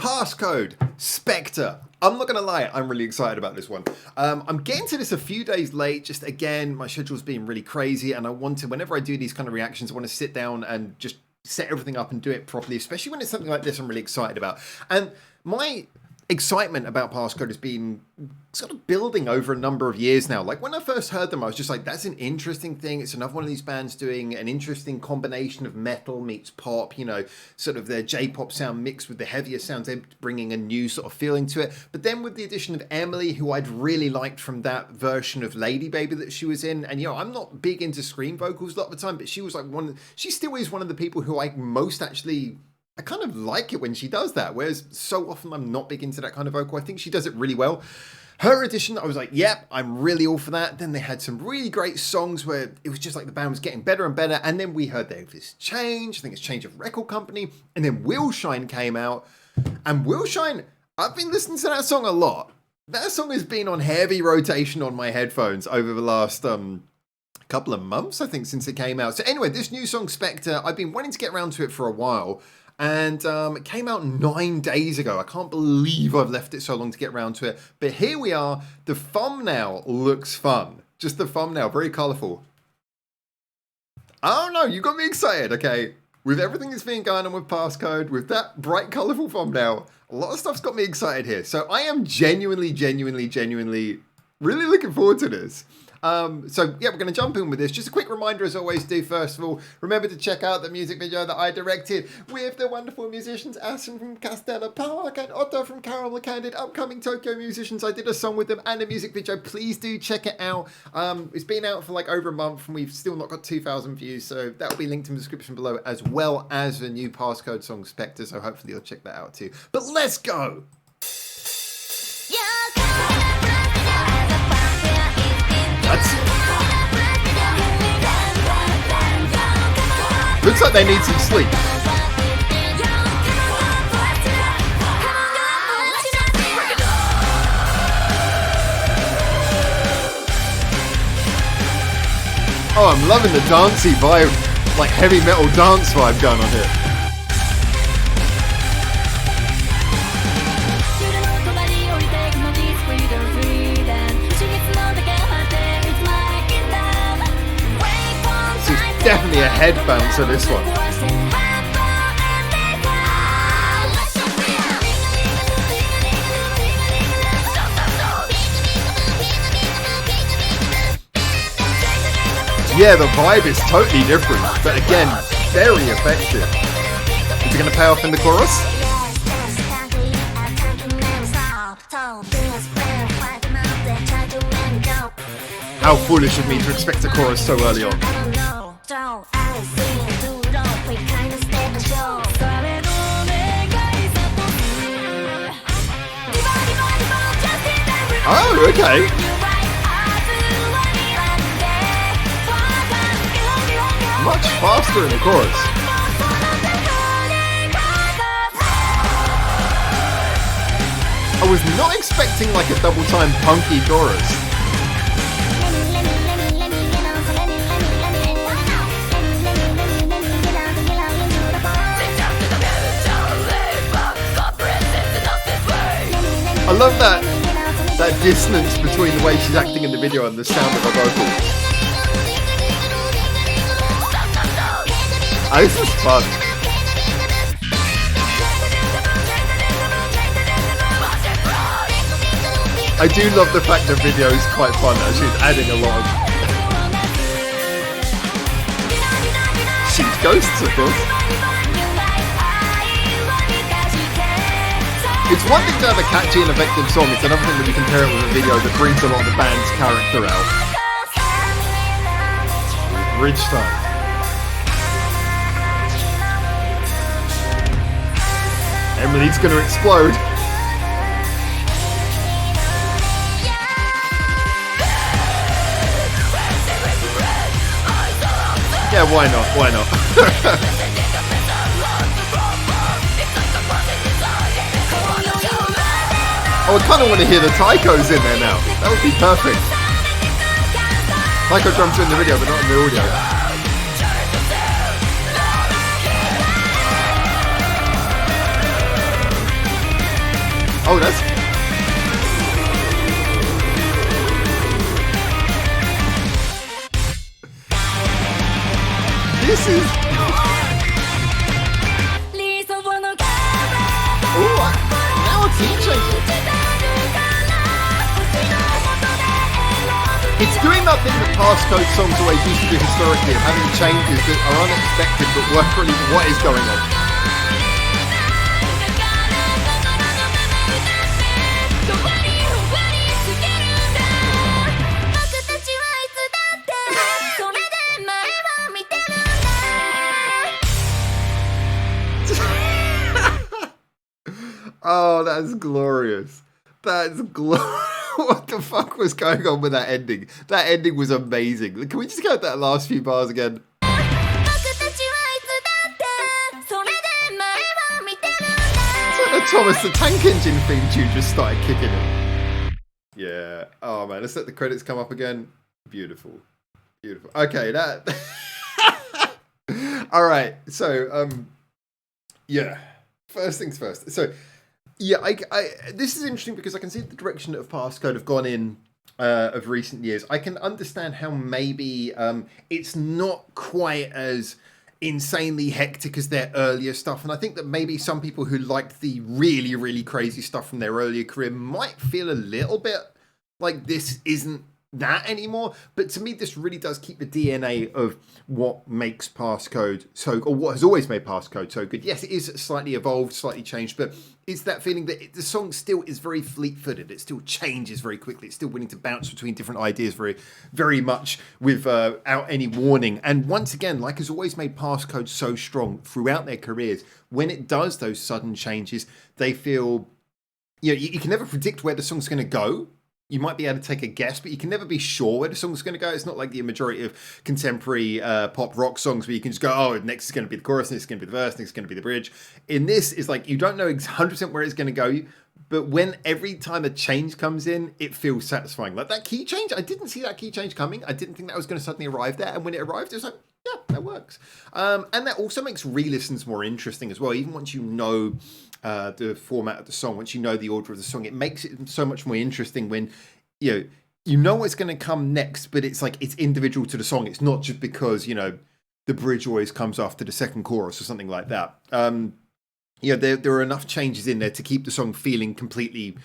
Passcode Specter. I'm not going to lie, I'm really excited about this one. I'm getting to this a few days late. Just again, my schedule's been really crazy, and I want to, whenever I do these kind of reactions, I want to sit down and just set everything up and do it properly, especially when it's something like this I'm really excited about. And my excitement about Passcode has been sort of building over a number of years now. Like when I first heard them, I was just like, that's an interesting thing. It's another one of these bands doing an interesting combination of metal meets pop, you know, sort of their J-pop sound mixed with the heavier sounds. They're bringing a new sort of feeling to it. But then with the addition of Emily, who I'd really liked from that version of Lady Baby that she was in. And, you know, I'm not big into scream vocals a lot of the time, but she was like she still is one of the people who I most actually, I kind of like it when she does that, whereas so often I'm not big into that kind of vocal. I think she does it really well. Her edition, I was like, yep, I'm really all for that. Then they had some really great songs where it was just like the band was getting better and better. And then we heard this change. I think it's change of record company. And then Willshine came out. And Willshine, I've been listening to that song a lot. That song has been on heavy rotation on my headphones over the last couple of months, I think, since it came out. So anyway, this new song, Specter, I've been wanting to get around to it for a while. And it came out 9 days ago. I can't believe I've left it so long to get around to it. But here we are. The thumbnail looks fun. Just the thumbnail, very colourful. Oh no, you got me excited, okay? With everything that's been going on with Passcode, with that bright, colourful thumbnail, a lot of stuff's got me excited here. So I am genuinely really looking forward to this. So yeah, we're going to jump in with this. Just a quick reminder, as I always do, first of all, remember to check out the music video that I directed with the wonderful musicians ASSUN from Castella, Park, and Otto from Carol Candid, upcoming Tokyo musicians. I did a song with them and a music video. Please do check it out. It's been out for like over a month and we've still not got 2,000 views, so that will be linked in the description below, as well as the new Passcode song Specter, so hopefully you'll check that out too. But let's go! Looks like they need some sleep. Oh, I'm loving the dancey vibe, like heavy metal dance vibe going on here. Definitely a head bouncer, this one. Yeah, the vibe is totally different, but again, very effective. Is it going to pay off in the chorus? How foolish of me to expect a chorus so early on. Oh, okay. Much faster in the chorus. I was not expecting like a double time punky chorus. I love that dissonance between the way she's acting in the video and the sound of her vocal. Oh, this is fun. I do love the fact the video is quite fun, as she's adding a lot of... She's ghosts, of course. It's one thing to have a catchy and effective song, it's another thing when you compare it with a video that brings a lot of the band's character out. Bridge time. Emily's gonna explode. Yeah, why not? Why not? Oh, I kind of want to hear the taikos in there now. That would be perfect. Taiko drums are in the video, but not in the audio. Oh, that's... This is... Oh, now it's teaching. It's doing that thing that passcode songs always used to do historically, of having changes that are unexpected but weren't really what is going on. Oh, that's glorious. That's glorious. What the fuck was going on with that ending? That ending was amazing. Can we just get that last few bars again? So the Thomas the Tank Engine theme tune just started kicking in. Yeah. Oh man, let's let the credits come up again. Beautiful. Beautiful. Okay, that... All right. So, yeah. First things first. So... Yeah, this is interesting because I can see the direction that Passcode have gone in of recent years. I can understand how maybe it's not quite as insanely hectic as their earlier stuff. And I think that maybe some people who liked the really, really crazy stuff from their earlier career might feel a little bit like this isn't that anymore. But to me, this really does keep the DNA of what makes Passcode so, or what has always made Passcode so good. Yes, it is slightly evolved, slightly changed, but it's that feeling that the song still is very fleet-footed. It still changes very quickly. It's still willing to bounce between different ideas very, very much without any warning. And once again, like has always made Passcode so strong throughout their careers, when it does those sudden changes, they feel, you know, you can never predict where the song's going to go. You might be able to take a guess, but you can never be sure where the song's going to go. It's not like the majority of contemporary pop rock songs where you can just go, oh, next is going to be the chorus, next is going to be the verse, next is going to be the bridge. In this, it's like you don't know 100% where it's going to go, but when every time a change comes in, it feels satisfying. Like that key change, I didn't see that key change coming. I didn't think that was going to suddenly arrive there. And when it arrived, it was like, yeah, that works. And that also makes re-listens more interesting as well. Even once you know the format of the song, once you know the order of the song, it makes it so much more interesting when you know what's going to come next, but it's like it's individual to the song. It's not just because, you know, the bridge always comes after the second chorus or something like that. There are enough changes in there to keep the song feeling completely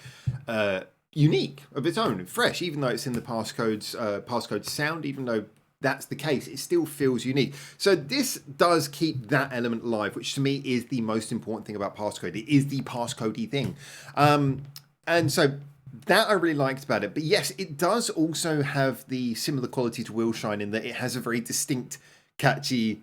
unique of its own, fresh, even though it's in the passcode sound, even though that's the case, it still feels unique. So this does keep that element alive, which to me is the most important thing about Passcode. It is the passcodey thing. And so that I really liked about it. But yes, it does also have the similar quality to Willshine in that it has a very distinct, catchy,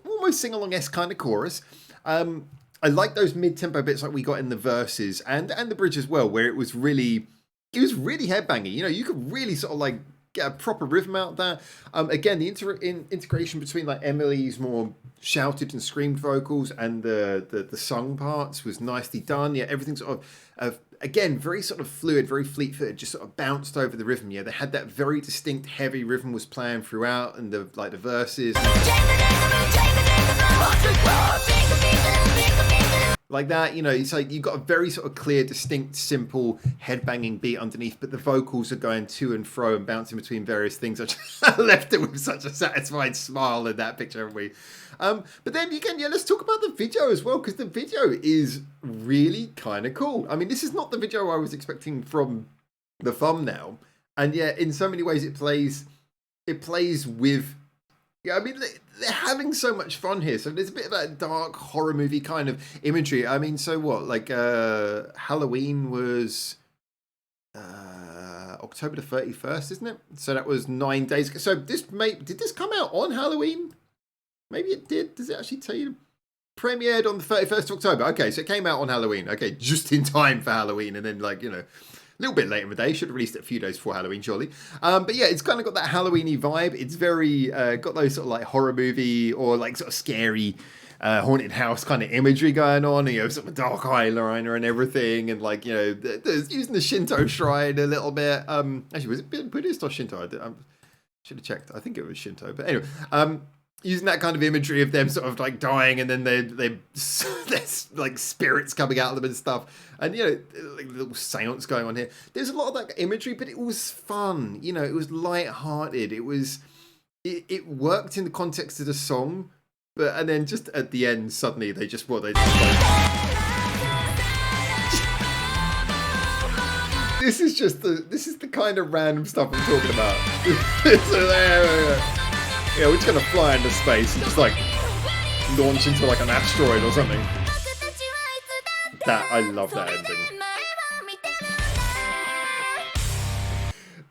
almost sing-along-esque kind of chorus. I like those mid-tempo bits like we got in the verses and the bridge as well, where it was really headbanging. You know, you could really sort of like get a proper rhythm out there. Again, the integration between like Emily's more shouted and screamed vocals and the sung parts was nicely done. Yeah, everything sort of again, very sort of fluid, very fleet-footed, just sort of bounced over the rhythm. Yeah, they had that very distinct heavy rhythm was playing throughout, and the verses. Like that, you know, it's like you've got a very sort of clear, distinct, simple headbanging beat underneath, but the vocals are going to and fro and bouncing between various things. I just left it with such a satisfied smile in that picture, haven't we? But then again, yeah, let's talk about the video as well, because the video is really kind of cool. I mean, this is not the video I was expecting from the thumbnail, and yet in so many ways it plays with. Yeah, I mean, they're having so much fun here. So there's a bit of that dark horror movie kind of imagery. I mean, so what? Like, Halloween was October the 31st, isn't it? So that was 9 days ago. So did this come out on Halloween? Maybe it did. Does it actually tell you? Premiered on the 31st of October. Okay, so it came out on Halloween. Okay, just in time for Halloween. And then, like, you know, a little bit late in the day. Should have released it a few days before Halloween, surely. But yeah, it's kind of got that Halloween-y vibe. It's very, got those sort of like horror movie or like sort of scary haunted house kind of imagery going on. And, you know, sort of dark eyeliner and everything. And like, you know, there's using the Shinto shrine a little bit. Actually, was it Buddhist or Shinto? I should have checked. I think it was Shinto. But anyway, using that kind of imagery of them sort of like dying and then there's like spirits coming out of them and stuff, and you know, like little seance going on here. There's a lot of that imagery, but it was fun, you know, it was light-hearted, it worked in the context of the song, but and then just at the end suddenly they just like, this is the kind of random stuff I'm talking about. So yeah, we're just gonna fly into space and just like launch into like an asteroid or something. I love that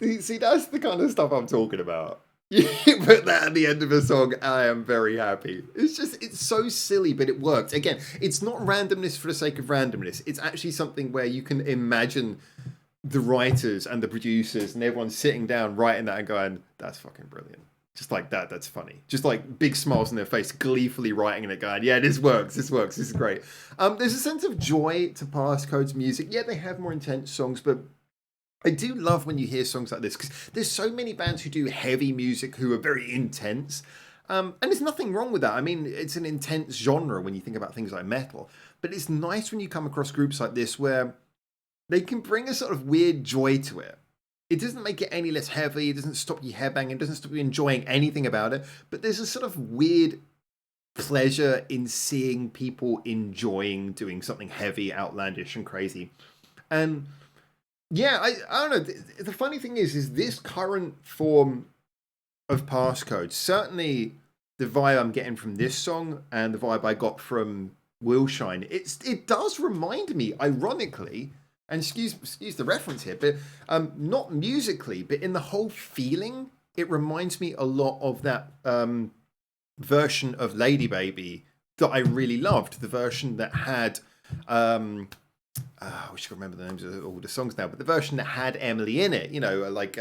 ending. See, that's the kind of stuff I'm talking about. You put that at the end of a song, I am very happy. It's so silly, but it works. Again, it's not randomness for the sake of randomness. It's actually something where you can imagine the writers and the producers and everyone sitting down writing that and going, that's fucking brilliant. Just like that, that's funny. Just like big smiles on their face, gleefully writing it, going, yeah, this works, this is great. There's a sense of joy to Passcode's music. Yeah, they have more intense songs, but I do love when you hear songs like this, because there's so many bands who do heavy music who are very intense. And there's nothing wrong with that. I mean, it's an intense genre when you think about things like metal. But it's nice when you come across groups like this where they can bring a sort of weird joy to it. It doesn't make it any less heavy. It doesn't stop you headbanging. It doesn't stop you enjoying anything about it. But there's a sort of weird pleasure in seeing people enjoying doing something heavy, outlandish, and crazy. And yeah, I don't know. The funny thing is this current form of Passcode, certainly the vibe I'm getting from this song and the vibe I got from Willshine, it does remind me, ironically, and excuse the reference here, but not musically, but in the whole feeling, it reminds me a lot of that version of Lady Baby that I really loved. The version that had, I wish I could remember the names of all the songs now, but the version that had Emily in it, you know, like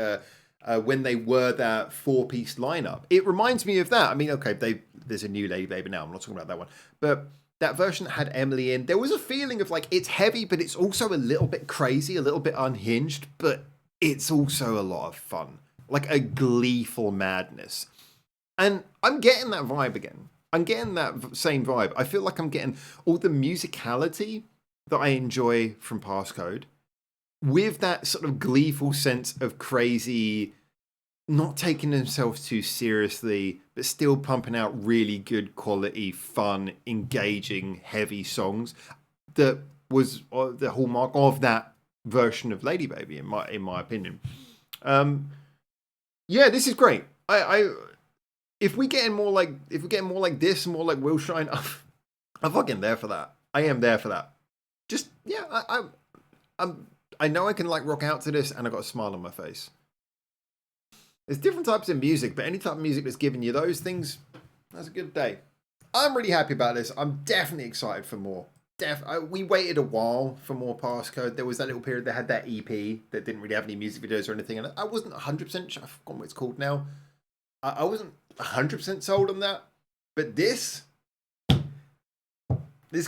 when they were that 4-piece lineup. It reminds me of that. I mean, okay, there's a new Lady Baby now. I'm not talking about that one, but that version that had Emily in, there was a feeling of like, it's heavy, but it's also a little bit crazy, a little bit unhinged, but it's also a lot of fun, like a gleeful madness. And I'm getting that vibe again. I'm getting that same vibe. I feel like I'm getting all the musicality that I enjoy from Passcode with that sort of gleeful sense of crazy, not taking themselves too seriously, but still pumping out really good quality, fun, engaging, heavy songs. That was the hallmark of that version of Lady Baby, in my opinion. Yeah, this is great. If we're getting more like this, more like Willshine, I'm fucking there for that. I am there for that. Just yeah, I know I can like rock out to this, and I got a smile on my face. There's different types of music, but any type of music that's giving you those things, that's a good day. I'm really happy about this. I'm definitely excited for more. We waited a while for more Passcode. There was that little period that had that EP that didn't really have any music videos or anything, and I wasn't 100% sure. I've forgotten what it's called now. I wasn't 100% sold on that, but this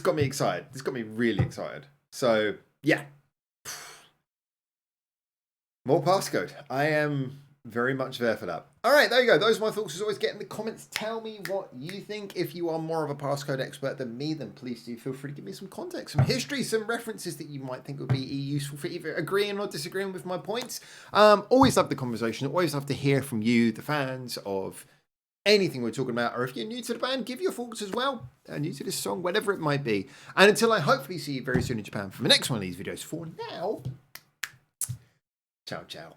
got me excited. This got me really excited. So yeah, more Passcode. I am very much there for that. All right, there you go. Those are my thoughts. As always, get in the comments. Tell me what you think. If you are more of a Passcode expert than me, then please do feel free to give me some context, some history, some references that you might think would be useful for either agreeing or disagreeing with my points. Always love the conversation. Always love to hear from you, the fans of anything we're talking about. Or if you're new to the band, give your thoughts as well. New to this song, whatever it might be. And until I hopefully see you very soon in Japan for the next one of these videos, for now, ciao, ciao.